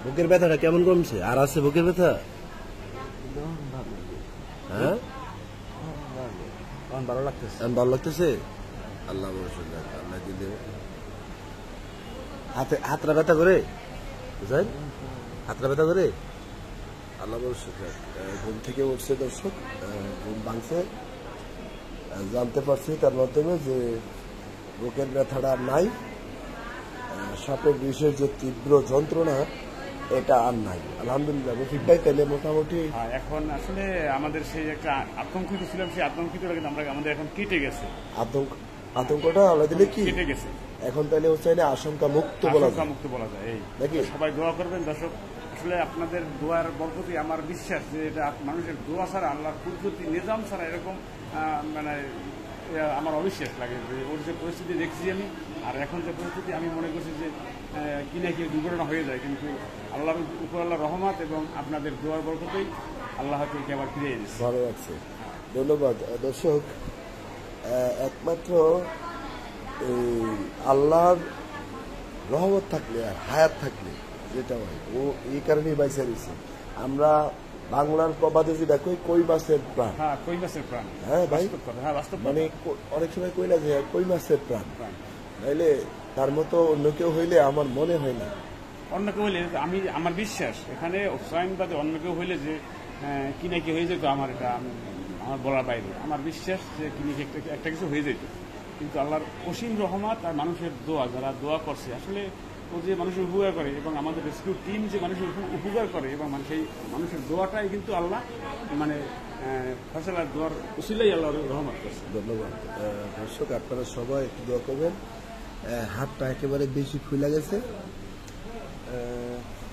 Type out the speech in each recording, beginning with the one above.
বুকের ব্যথাটা কেমন কমছে? আর আছে বুকের ব্যথা? হ্যাঁ, ভালো লাগতেছে। ভালো লাগতেছে। আল্লাহ বলছেন, আল্লাহ দিলে হাতটা ব্যথা করে, বুঝলেন? হাতটা ব্যথা করে। আল্লাহ বলছেন ঘুম থেকে উঠছে দর্শক, ঘুম ভাঙছে, জানতে পারছি তার মাধ্যমে যে বুকের ব্যথাটা নাই, সাপের বিষের যে তীব্র যন্ত্রণা এটা আর নাই। আলহামদুলিল্লাহ রফিক ভাই, তাহলে মোটামুটি এখন আসলে আমাদের সেই একটা আতঙ্কিত ছিলাম, সেই আতঙ্কিতটা কিন্তু আমাদের এখন কেটে গেছে। আতঙ্কটা আল্লাহ দিলে কি কেটে গেছে এখন, তাহলে হচ্ছে আশঙ্কা মুক্ত বলা যায়। এই নাকি? সবাই দোয়া করবেন দর্শক। আসলে আপনাদের দোয়ার বরকতে আমার বিশ্বাস যে এটা মানুষের দোয়া ছাড়া, আল্লাহর কুদরতি নিজাম ছাড়া এরকম মানে আমার অবিশ্বাস লাগে যে ওর যে পরিস্থিতি দেখছি আমি, আর এখন যে পরিস্থিতি, আমি মনে করছি যে কি না কি দুর্ঘটনা হয়ে যায়, কিন্তু আল্লাহর উপর আল্লাহ রহমত এবং আপনাদের দোয়ার বরকতেই আল্লাহ হয়তো একে আবার ফিরিয়ে দিচ্ছে। ভালো লাগছে, ধন্যবাদ দর্শক। একমাত্র আল্লাহর রহমত থাকলে আর হায়াত থাকলে যেটা হয়, ও এই কারণেই বাইসা দিচ্ছে। আমরা বাংলার প্রবাদে যেটা কই মাছের প্রাণ। কই মাছের প্রাণ। হ্যাঁ ভাই, বাস্তব মানে অনেক সময় কই না যে কই মাছের প্রাণ, নাইলে তার মতো অন্য কেউ হইলে আমার মনে হয় না। অন্য কেউ হইলে আমার বিশ্বাস এখানে হুসাইন বাদে অন্য কেউ হইলে যে কি না কি হয়ে যেত, আমার বলার বাইরে। আমার বিশ্বাস যে কি না কি একটা কিছু হয়ে যেত, কিন্তু আল্লাহর অসীম রহমত আর মানুষের দোয়া, যারা দোয়া করছে, আসলে ও যে মানুষের উপকার করে এবং আমাদের রেস্কিউ টিম যে মানুষের উপকার করে, এবং সেই মানুষের দোয়াটাই কিন্তু আল্লাহ মানে ফয়সালার দোয়ার উসিলাই আল্লাহর রহমত করছে। ধন্যবাদ দর্শক, আপনারা সবাই একটু দোয়া করবেন। হাতটা একেবারে বেশি খুলে গেছে,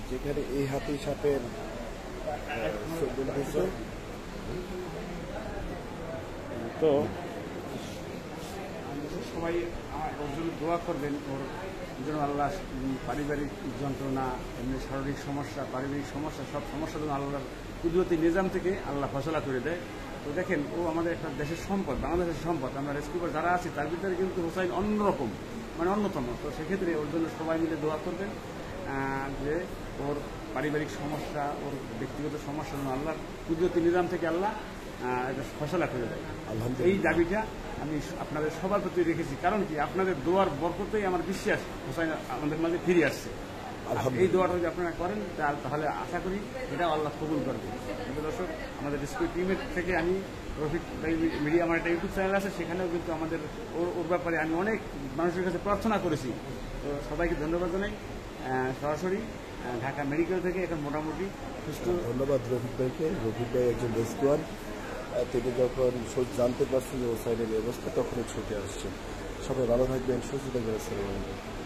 যেখানে এই হাতে সাপের তো সবাই ওর জন্য দোয়া করবেন, ওর জন্য আল্লাহ পারিবারিক যন্ত্রণা, এমনি শারীরিক সমস্যা, পারিবারিক সমস্যা, সব সমস্যার জন্য আল্লাহর কুদরতি নিজাম থেকে আল্লাহ ফয়সালা করে দেয়। তো দেখেন, ও আমাদের একটা দেশের সম্পদ, বাংলাদেশের সম্পদ। আমরা রেস্কিউবার যারা আছি তার ভিতরে কিন্তু হুসাইন অন্যরকম, মানে অন্যতম। তো সেক্ষেত্রে ওর জন্য সবাই মিলে দোয়া করবেন যে ওর পারিবারিক সমস্যা, ওর ব্যক্তিগত সমস্যা যেন আল্লাহর কুদরতি নিজাম থেকে আল্লাহ এটা ফয়সালা করে দেয়। এই দাবিটা আমি আপনাদের সবার প্রতি রেখেছি, কারণ কি আপনাদের দোয়ার বরকতেই আমার বিশ্বাস হুসাইন আমাদের মাঝে ফিরে আসছে। এই দোয়াটা যদি আপনারা করেন তাহলে আশা করি এটাও আল্লাহ কবুল করবে। দর্শক, আমাদের রেস্কিউ টিমের থেকে আমি রফিক মিডিয়া, আমার একটা ইউটিউব চ্যানেল আছে, সেখানেও কিন্তু আমাদের ওর ব্যাপারে আমি অনেক মানুষের কাছে প্রার্থনা করেছি। তো সবাইকে ধন্যবাদ জানাই। সরাসরি ঢাকা মেডিকেল থেকে এখন মোটামুটি সুস্থ। ধন্যবাদ রফিক ভাইকে। রফিক ভাই একজন রেস্কিউয়ার, তিনি যখন জানতে পারছেন যে হোসাইনের অবস্থা, তখনই ছুটে আসছে। সবাই ভালো থাকবেন, সুস্থ থাকবেন। আসসালামু আলাইকুম।